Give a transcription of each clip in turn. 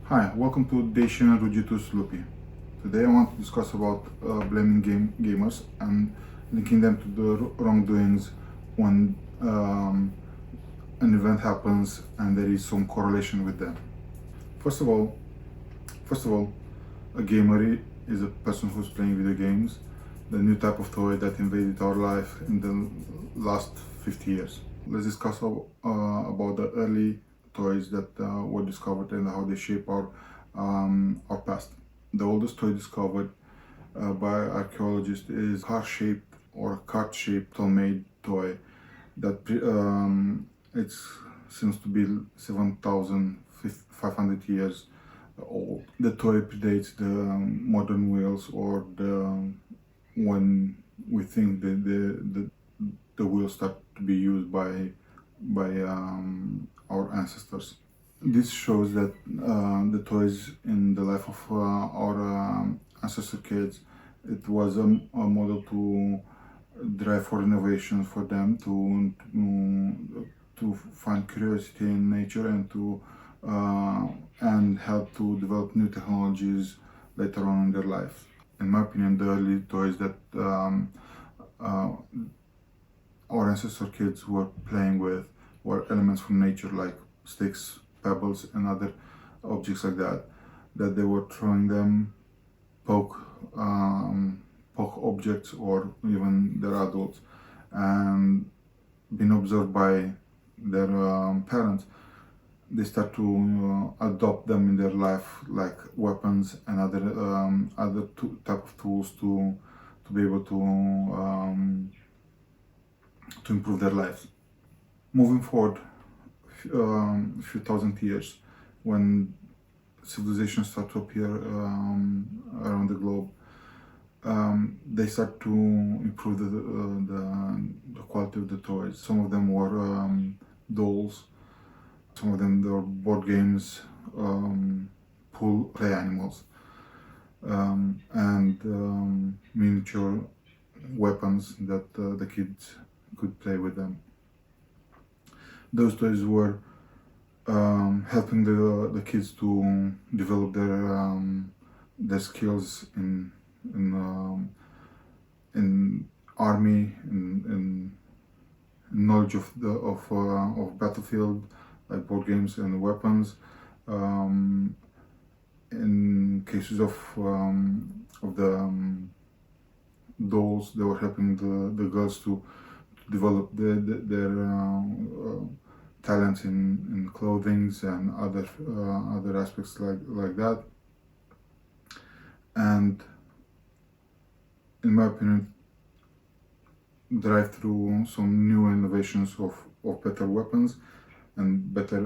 Hi, welcome to Dacian Rugitus Lupi. Today I want to discuss about blaming gamers and linking them to the wrongdoings when an event happens and there is some correlation with them. First of all, first of all, a gamer is a person who's playing video games, the new type of toy that invaded our life in the last 50 years. Let's discuss about the early toys that were discovered and how they shape our past. The oldest toy discovered by archaeologists is heart-shaped or card-shaped homemade toy that it seems to be 7,500 years old. The toy predates the modern wheels or when we think the wheels start to be used by our ancestors. This shows that the toys in the life of our ancestor kids, it was a model to drive for innovation for them, to find curiosity in nature and help to develop new technologies later on in their life. In my opinion, the early toys that our ancestor kids were playing with were elements from nature like sticks, pebbles, and other objects like that. That they were throwing them, poke objects, or even their adults, and being observed by their parents, they start to adopt them in their life like weapons and other type of tools to be able to improve their lives. Moving forward a few thousand years, when civilizations start to appear around the globe, they start to improve the quality of the toys. Some of them were dolls, some of them were board games, pool play animals, and miniature weapons that the kids could play with them. Those toys were helping the kids to develop their skills in army, in knowledge of of battlefield, like board games and weapons. In cases of the dolls, they were helping the girls to develop their talents in clothing and other aspects like that. And in my opinion, drive through some new innovations of better weapons and better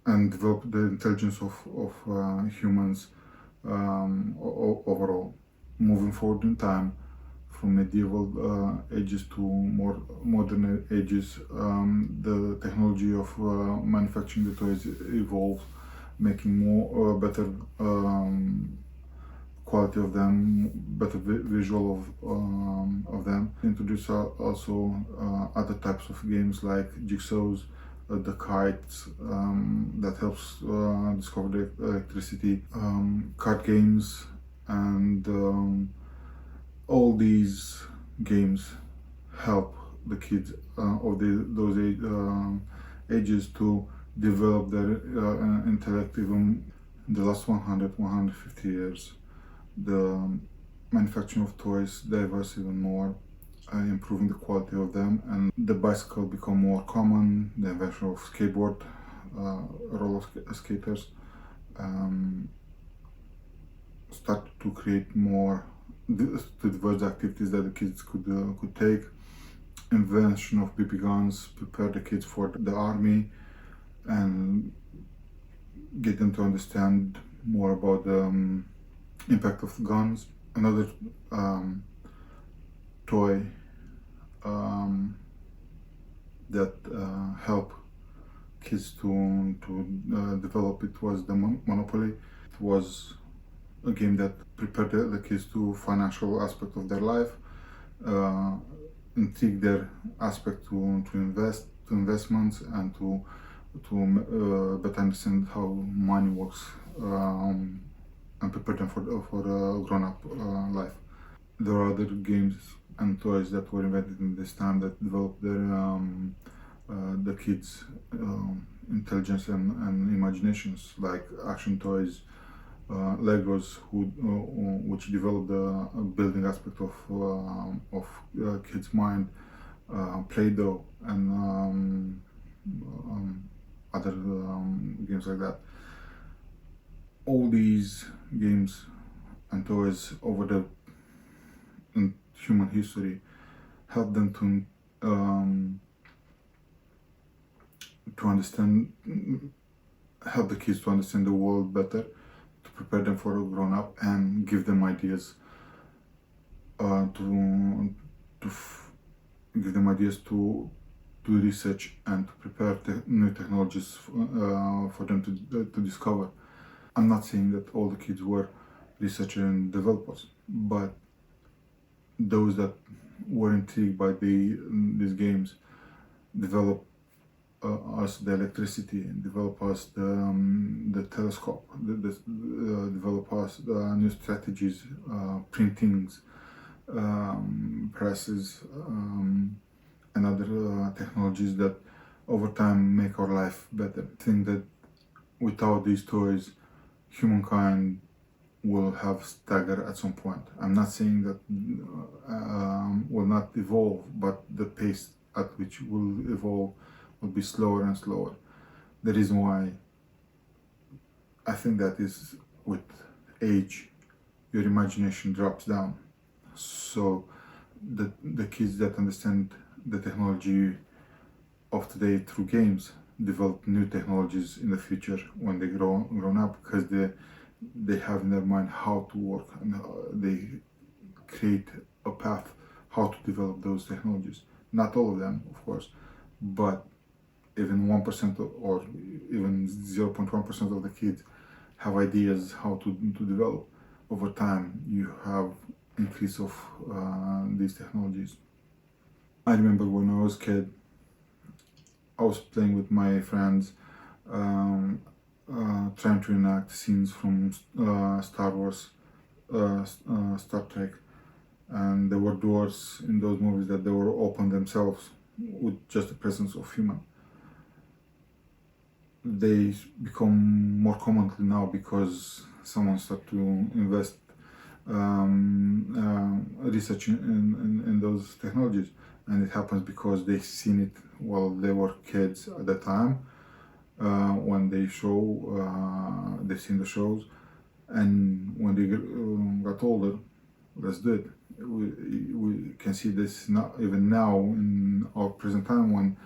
and develop the intelligence of humans overall. Moving forward in time, from medieval ages to more modern ages, the technology of manufacturing the toys evolved, making more better quality of them, better visual of them. Introduce also other types of games like jigsaws, the kites that helps discover the electricity, card games, and all these games help the kids of those ages to develop their intellect even in the last 150 years. The manufacturing of toys diverse even more, improving the quality of them, and the bicycle become more common, the invention of skateboard, roller skaters start to create more diverse activities that the kids could take. Invention of BB guns prepare the kids for the army and get them to understand more about the impact of guns. Another toy that helped kids to develop it was the Monopoly. It was a game that prepared the kids to financial aspect of their life, intrigue their aspect to investments and to better understand how money works, and prepare them for the grown-up life. There are other games and toys that were invented in this time that developed the kids' intelligence and imaginations, like action toys, Legos, which developed the building aspect of kids' mind, Play-Doh, and other games like that. All these games and toys over the in human history help them to understand, help the kids to understand the world better, to prepare them for a grown up, and give them ideas give them ideas to do research and to prepare new technologies for them to discover. I'm not saying that all the kids were researchers and developers, but those that were intrigued by these games develop us the electricity, develop us the telescope, develop us the new strategies, printings, presses, and other technologies that over time make our life better. I think that without these toys, humankind will have staggered at some point. I'm not saying that will not evolve, but the pace at which will evolve will be slower and slower. The reason why I think that is with age, your imagination drops down. So the kids that understand the technology of today through games develop new technologies in the future when they grown up, because they have in their mind how to work, and they create a path how to develop those technologies. Not all of them, of course, but even 1% or even 0.1% of the kids have ideas how to develop. Over time, you have increase of these technologies. I remember when I was a kid, I was playing with my friends, trying to enact scenes from Star Wars, Star Trek, and there were doors in those movies that they were open themselves with just the presence of human. They become more common now because someone started to invest research in those technologies, and it happens because they've seen it while they were kids at the time, when they've seen the shows, and when they got older, let's do it. We can see this even now in our present time, when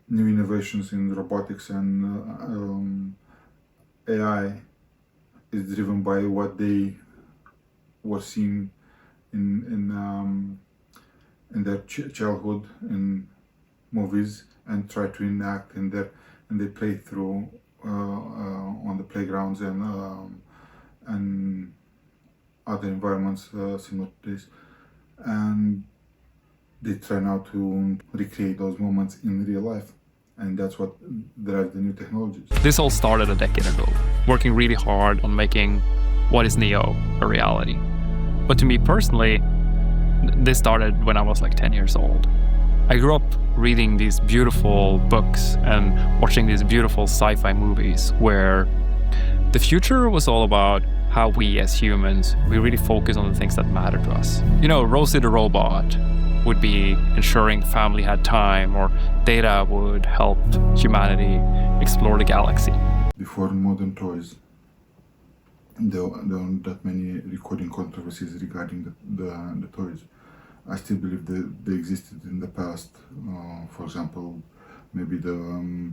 new innovations in robotics and AI is driven by what they were seeing in their childhood in movies, and try to enact in their playthrough on the playgrounds and other environments similar to this, and they try now to recreate those moments in real life, and that's what drives the new technologies. This all started a decade ago, working really hard on making what is Neo a reality. But to me personally, this started when I was like 10 years old. I grew up reading these beautiful books and watching these beautiful sci-fi movies where the future was all about how we as humans, we really focus on the things that matter to us. You know, Rosie the robot would be ensuring family had time, or Data would help humanity explore the galaxy. Before modern toys, there weren't that many recording controversies regarding the toys. I still believe they existed in the past. For example, maybe the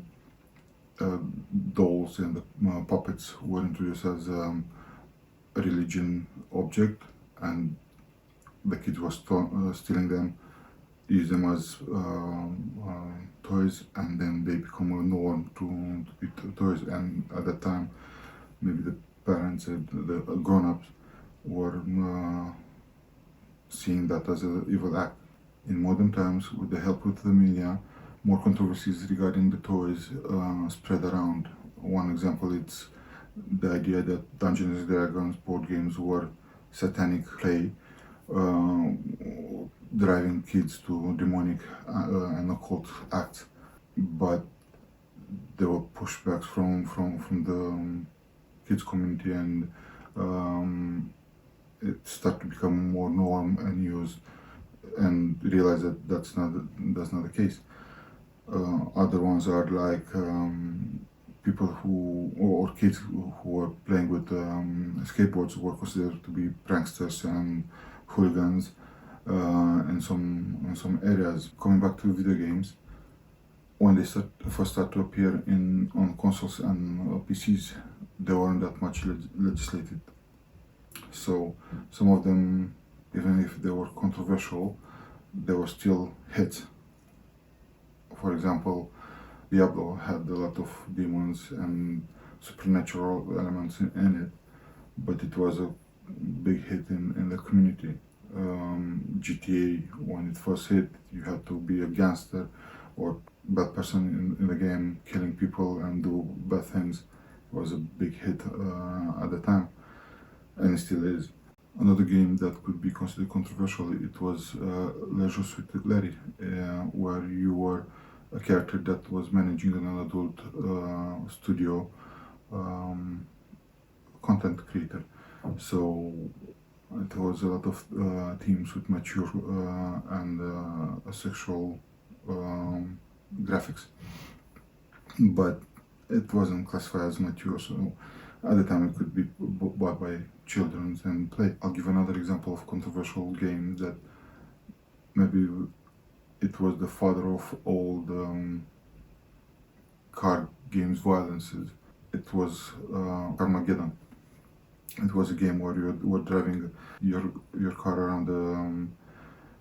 dolls and the puppets were introduced as a religion object, and the kids were stealing them, use them as toys, and then they become a norm to be toys. And at that time, maybe the parents and the grown-ups were seeing that as an evil act. In modern times, with the help of the media more controversies regarding the toys spread around. One example is the idea that Dungeons and Dragons board games were satanic play, uh, driving kids to demonic and occult acts. But there were pushbacks from the kids community, and it started to become more norm and used, and realize that that's not the case. Other ones are like people who or kids who were playing with skateboards were considered to be pranksters and hooligans in some areas. Coming back to video games, when they first start to appear on consoles and PCs, they weren't that much legislated. So some of them, even if they were controversial, they were still hits. For example, Diablo had a lot of demons and supernatural elements in it, but it was a big hit in the community. GTA, when it first hit, you had to be a gangster or bad person in the game, killing people and do bad things. It was a big hit at the time, and it still is. Another game that could be considered controversial, it was Leisure Suit Larry, where you were a character that was managing an adult studio content creator. So it was a lot of themes with mature and sexual graphics, but it wasn't classified as mature, so at the time it could be bought by children and play. I'll give another example of controversial game that maybe it was the father of all the card games violences. It was Armageddon. It was a game where you were driving your car around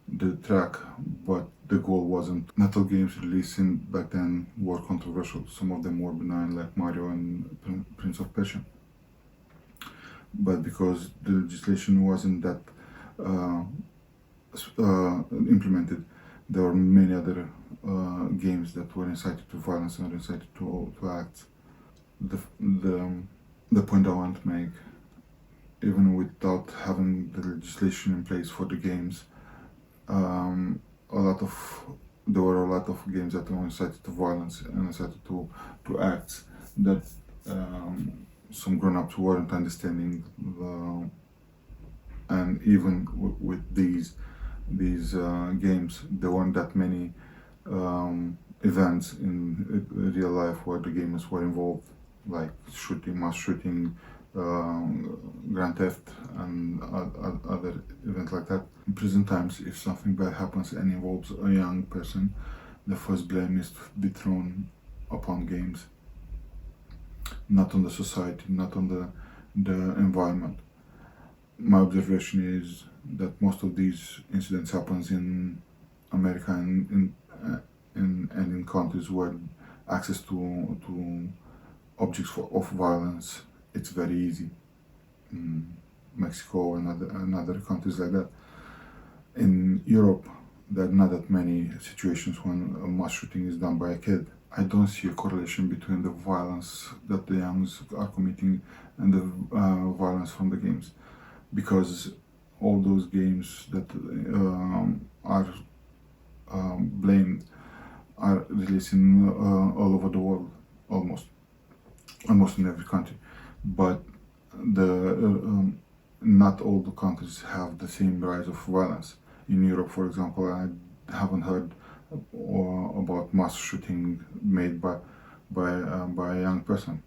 the track, but the goal wasn't. Not all games releasing back then were controversial. Some of them were benign, like Mario and Prince of Persia. But because the legislation wasn't that implemented, there were many other games that were incited to violence and incited to acts. The point I want to make, even without having the legislation in place for the games, there were a lot of games that were incited to violence and incited to acts that some grown-ups weren't understanding. And even with these games, there weren't that many events in real life where the gamers were involved, like mass shooting, grand theft, and other events like that. In present times, if something bad happens and involves a young person, the first blame is to be thrown upon games, not on the society, not on the environment. My observation is that most of these incidents happens in America and in countries where access to objects of violence, it's very easy. Mexico and other countries like that. In Europe, there are not that many situations when a mass shooting is done by a kid. I don't see a correlation between the violence that the youngs are committing and the violence from the games, because all those games that are blamed are releasing all over the world, almost in every country. But not all the countries have the same rise of violence. In Europe, for example, I haven't heard about mass shooting made by a young person,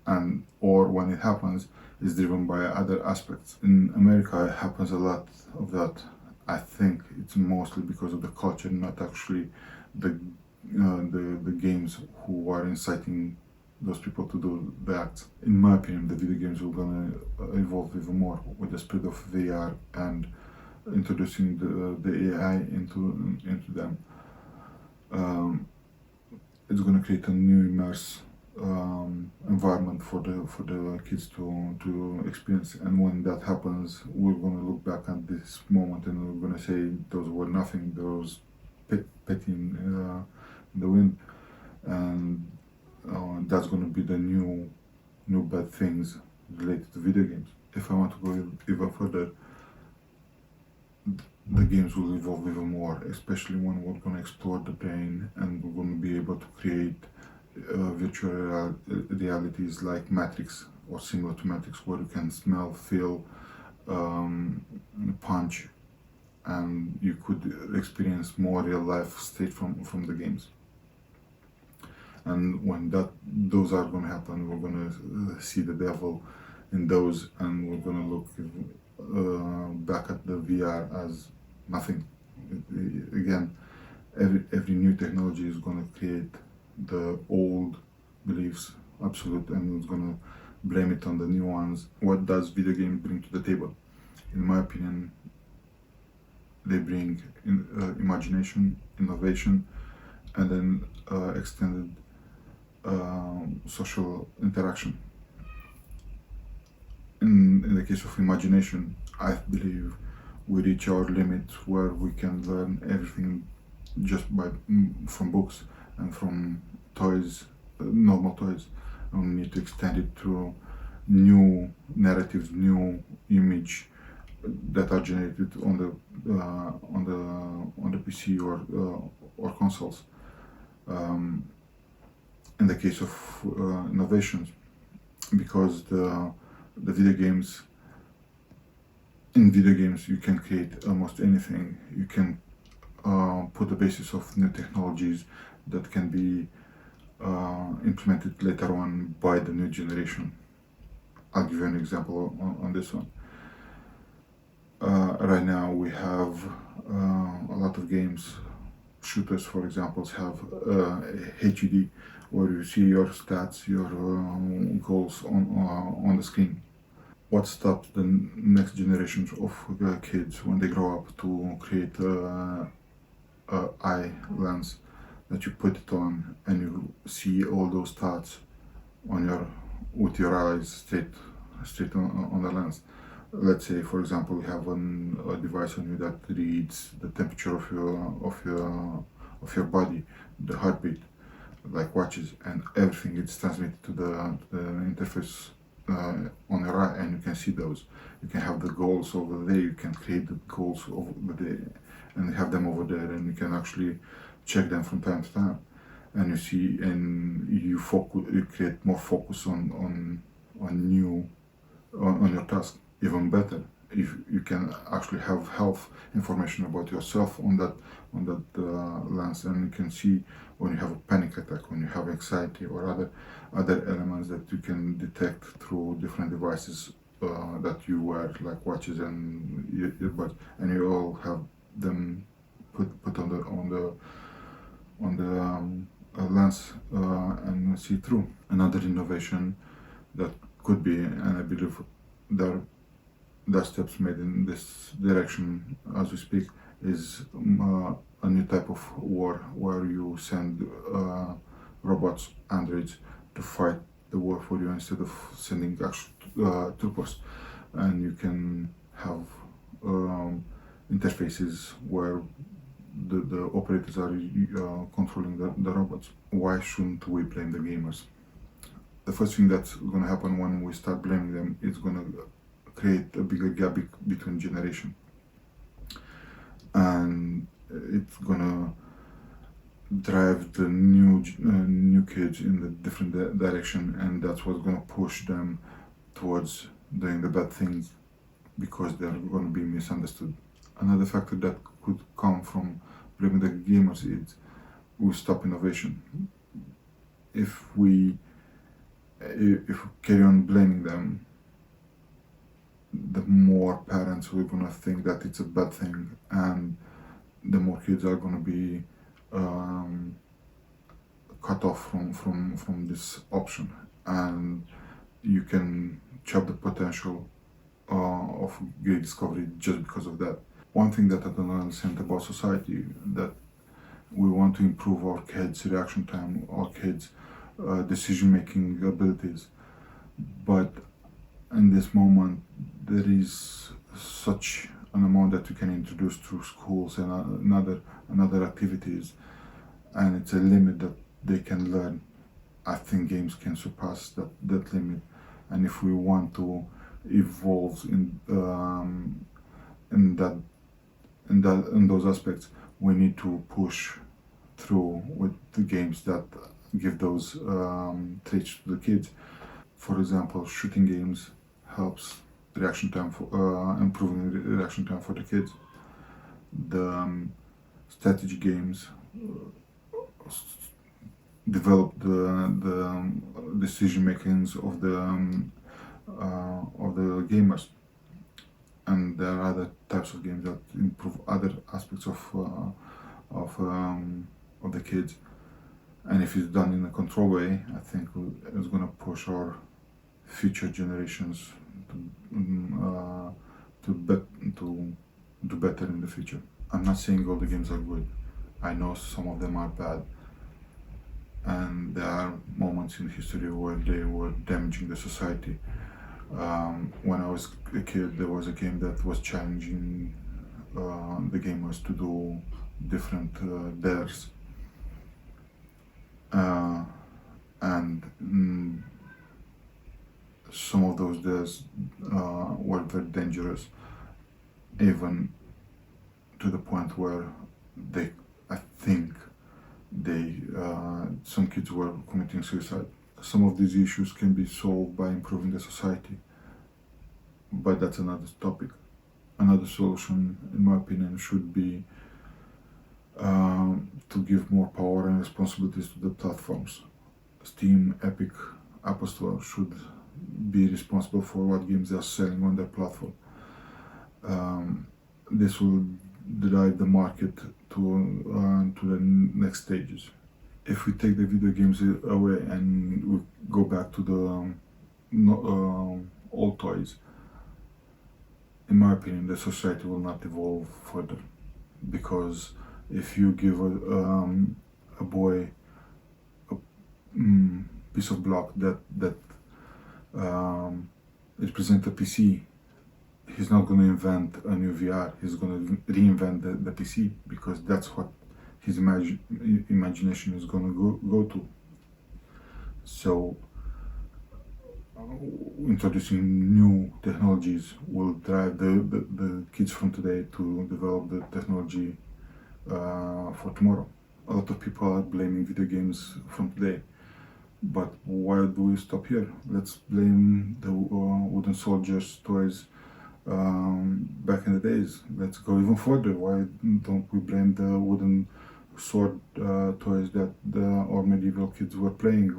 and or when it happens, is driven by other aspects. In America, it happens a lot of that. I think it's mostly because of the culture, not actually the games who are inciting those people to do the acts. In my opinion, the video games will gonna evolve even more with the spread of VR and introducing the AI into them. It's gonna create a new immersive environment for the kids to experience, and when that happens, we're gonna look back at this moment and we're gonna say those were nothing. Those petting in the wind, and that's going to be the new bad things related to video games. If I want to go even further, the games will evolve even more, especially when we're going to explore the brain and we're going to be able to create virtual realities like Matrix or similar to Matrix, where you can smell, feel, punch, and you could experience more real life state from the games. And when those are going to happen, we're going to see the devil in those, and we're going to look back at the VR as nothing. Again, every new technology is going to create the old beliefs absolute, and it's going to blame it on the new ones. What does video game bring to the table? In my opinion, they bring imagination, innovation, and then extended social interaction. In the case of imagination, I believe we reach our limit where we can learn everything just from books and from toys, normal toys, and we need to extend it to new narratives, new image that are generated on the PC or consoles. In the case of innovations, because the video games, in video games you can create almost anything. You can put the basis of new technologies that can be implemented later on by the new generation. I'll give you an example on this one. Right now we have a lot of games, shooters for example, have HUD, where you see your stats, your goals on the screen. What stops the next generation of kids when they grow up to create a eye lens that you put it on and you see all those stats with your eyes straight on the lens? Let's say, for example, you have a device on you that reads the temperature of your body, the heartbeat, like watches, and everything is transmitted to the interface on your eye, and you can see those. You can have the goals over there. You can create the goals over there and have them over there, and you can actually check them from time to time. And you see, and you create more focus on your task. Even better, if you can actually have health information about yourself on that lens, and you can see when you have a panic attack, when you have anxiety, or other elements that you can detect through different devices that you wear, like watches and earbuds, and you all have them put on the lens and see through. Another innovation that could be, and I believe there are steps made in this direction as we speak, is a new type of war where you send robots, androids, to fight the war for you instead of sending actual troopers. And you can have interfaces where the operators are controlling the robots. Why shouldn't we blame the gamers? The first thing that's going to happen when we start blaming them is going to create a bigger gap between generation, and it's gonna drive the new kids in the different direction, and that's what's gonna push them towards doing the bad things, because they're gonna be misunderstood. Another factor that could come from blaming the gamers is we stop innovation. If we carry on blaming them, the more parents we're gonna think that it's a bad thing, and the more kids are gonna be cut off from this option, and you can chop the potential of great discovery just because of that. One thing that I don't understand about society, that we want to improve our kids' reaction time, our kids' decision-making abilities, but in this moment there is such an amount that you can introduce through schools and another activities, and it's a limit that they can learn. I think games can surpass that limit, and if we want to evolve in those aspects, we need to push through with the games that give those traits to the kids. For example, shooting games helps reaction time for improving the reaction time for the kids. The strategy games develop the decision makings of the gamers, and there are other types of games that improve other aspects of the kids. And if it's done in a controlled way, I think it's going to push our future generations to do better in the future. I'm not saying all the games are good. I know some of them are bad, and there are moments in history where they were damaging the society. When I was a kid, there was a game that was challenging the gamers to do different dares, and some of those dares were very dangerous, even to the point where I think some kids were committing suicide. Some of these issues can be solved by improving the society, but that's another topic. Another solution, in my opinion, should be to give more power and responsibilities to the platforms. Steam, Epic, Apple Store should be responsible for what games they are selling on their platform. This will drive the market to the next stages. If we take the video games away and we go back to the old toys, in my opinion, the society will not evolve further, because if you give a boy a piece of block that represents a PC, he's not going to invent a new VR. He's going to reinvent the PC, because that's what his imagination is going to go to. So introducing new technologies will drive the kids from today to develop the technology for tomorrow. A lot of people are blaming video games from today, but why do we stop here? Let's blame the wooden soldiers toys back in the days. Let's go even further. Why don't we blame the wooden sword toys that our medieval kids were playing,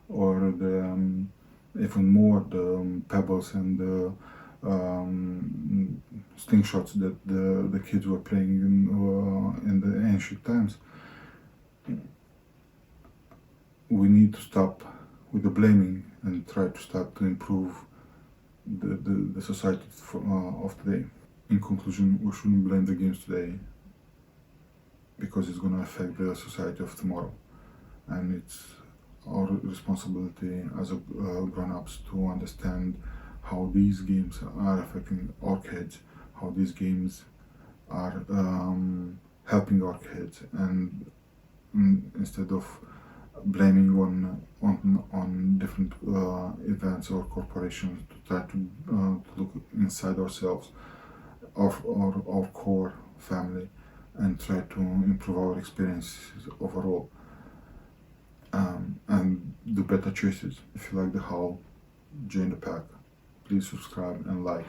or the even more the pebbles and the slingshots that the kids were playing in the ancient times. We need to stop with the blaming and try to start to improve the society of today. In conclusion, we shouldn't blame the games today, because it's going to affect the society of tomorrow, and it's our responsibility as grown-ups to understand how these games are affecting our kids, how these games are helping our kids, and instead of blaming on different events or corporations, to try to look inside ourselves, our core family, and try to improve our experiences overall, and do better choices. If you like the how, join the pack. Please subscribe and like.